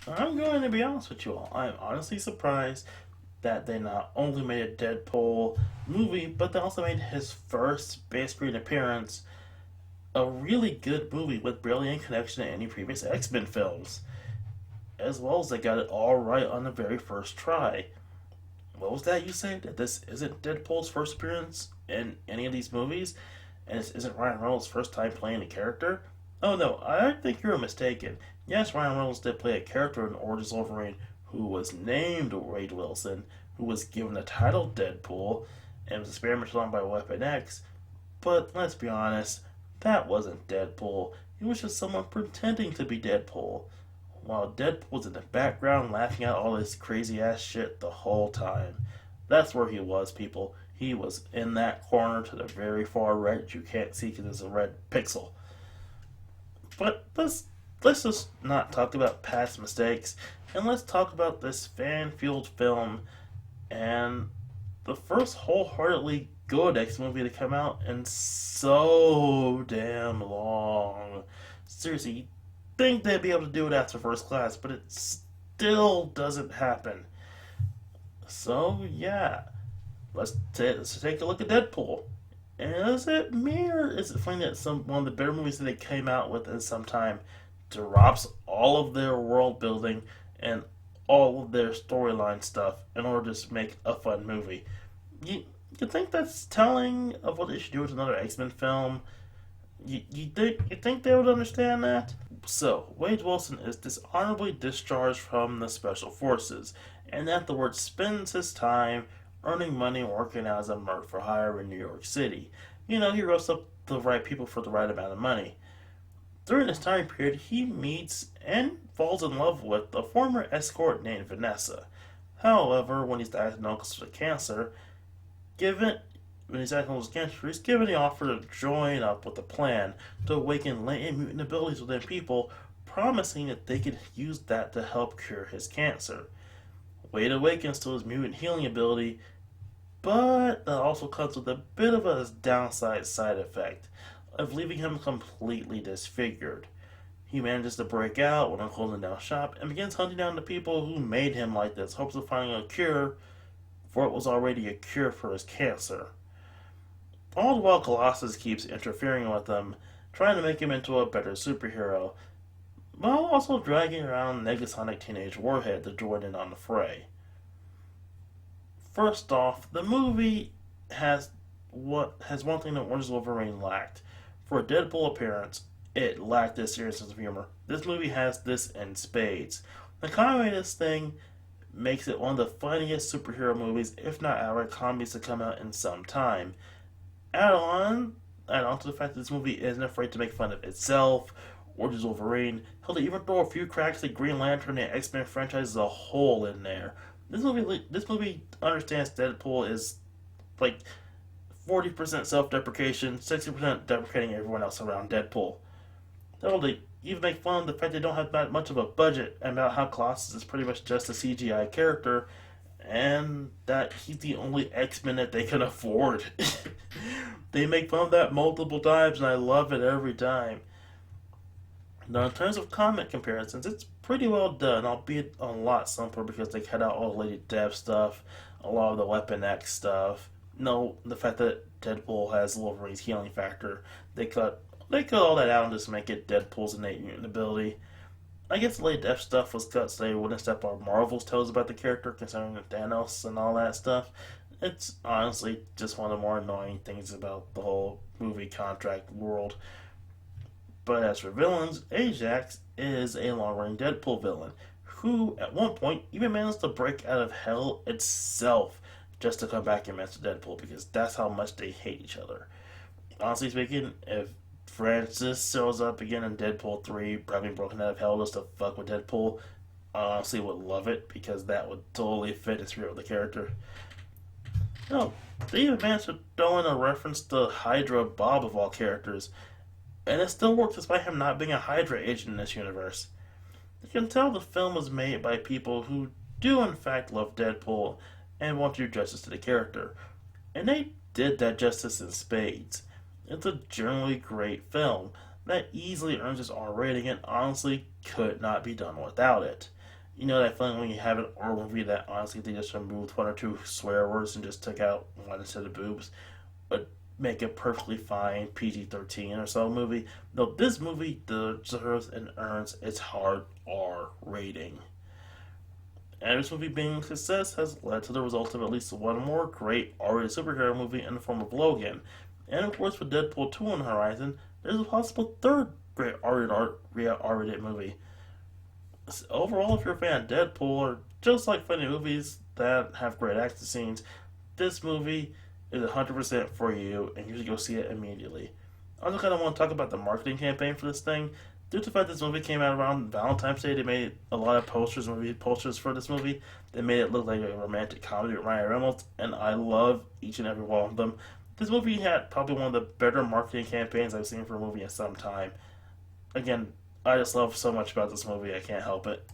I'm going to be honest with you all. I'm honestly surprised that they not only made a Deadpool movie, but they also made his first big screen appearance a really good movie with barely any connection to any previous X-Men films. As well as they got it all right on the very first try. What was that you said? That this isn't Deadpool's first appearance in any of these movies? And this isn't Ryan Reynolds' first time playing a character? Oh no, I think you're mistaken. Yes, Ryan Reynolds did play a character in Origins Wolverine who was named Wade Wilson, who was given the title Deadpool, and was experimented on by Weapon X. But let's be honest, that wasn't Deadpool. It was just someone pretending to be Deadpool. While Deadpool was in the background laughing at all this crazy ass shit the whole time. That's where he was, people. He was in that corner to the very far right that you can't see because there's a red pixel. But let's just not talk about past mistakes and let's talk about this fan fueled film and the first wholeheartedly good X movie to come out in so damn long. Seriously, you think they'd be able to do it after First Class, but it still doesn't happen. So yeah, let's take a look at Deadpool. And is it me or is it funny that some one of the better movies that they came out with in some time drops all of their world building and all of their storyline stuff in order to make a fun movie? You you think that's telling of what they should do with another X Men film? You think they would understand that? So Wade Wilson is dishonorably discharged from the Special Forces, and afterwards spends his time earning money working as a merc for hire in New York City. You know, he roasts up the right people for the right amount of money. During this time period, he meets and falls in love with a former escort named Vanessa. However, when he's diagnosed with cancer, given when he's diagnosed with cancer, he's given the offer to join up with a plan to awaken latent mutant abilities within people, promising that they could use that to help cure his cancer. Wade awakens to his mutant healing ability, but that also comes with a bit of a downside side effect of leaving him completely disfigured. He manages to break out when I'm closing down shop and begins hunting down the people who made him like this, hopes of finding a cure for what was already a cure for his cancer. All the while, Colossus keeps interfering with him, trying to make him into a better superhero, while also dragging around Negasonic Teenage Warhead to join in on the fray. First off, the movie has one thing that Orange Wolverine lacked. For a Deadpool appearance, it lacked this serious sense of humor. This movie has this in spades. The comedy of this thing makes it one of the funniest superhero movies, if not outright comedies, to come out in some time. Add on, add on to the fact that this movie isn't afraid to make fun of itself, or just Wolverine. Hell, they even throw a few cracks at Green Lantern and X Men franchise as a whole in there. This movie understands Deadpool is like 40% self-deprecation, 60% deprecating everyone else around Deadpool. Hell, they even make fun of the fact they don't have that much of a budget and about how Colossus is pretty much just a CGI character and that he's the only X-Men that they can afford. They make fun of that multiple times and I love it every time. Now, in terms of comic comparisons, it's pretty well done, albeit a lot simpler because they cut out all the Lady Death stuff, a lot of the Weapon X stuff. No, the fact that Deadpool has Wolverine's healing factor, they cut all that out and just make it Deadpool's innate mutant ability. I guess the Lady Death stuff was cut so they wouldn't step on Marvel's toes about the character, concerning Thanos and all that stuff. It's honestly just one of the more annoying things about the whole movie contract world. But as for villains, Ajax is a long-running Deadpool villain who, at one point, even managed to break out of hell itself just to come back and mess with Deadpool because that's how much they hate each other. Honestly speaking, if Francis shows up again in Deadpool 3, having broken out of hell just to fuck with Deadpool, I honestly would love it because that would totally fit the spirit of the character. No, they even managed to throw in a reference to Hydra Bob of all characters, and it still works despite him not being a Hydra agent in this universe. You can tell the film was made by people who do in fact love Deadpool and want to do justice to the character. And they did that justice in spades. It's a generally great film that easily earns its R rating and honestly could not be done without it. You know that feeling when you have an horror movie that honestly they just removed one or two swear words and just took out one instead of boobs, but make a perfectly fine PG-13 or so movie. No, this movie deserves and earns its hard R rating. And this movie being a success has led to the result of at least one more great R-rated superhero movie in the form of Logan. And of course, with Deadpool 2 on the horizon, there's a possible third great R-rated movie. So overall, if you're a fan of Deadpool or just like funny movies that have great action scenes, this movie is 100% for you, and you should go see it immediately. I also kind of want to talk about the marketing campaign for this thing. Due to the fact this movie came out around Valentine's Day, they made a lot of movie posters for this movie. They made it look like a romantic comedy with Ryan Reynolds, and I love each and every one of them. This movie had probably one of the better marketing campaigns I've seen for a movie in some time. Again, I just love so much about this movie, I can't help it.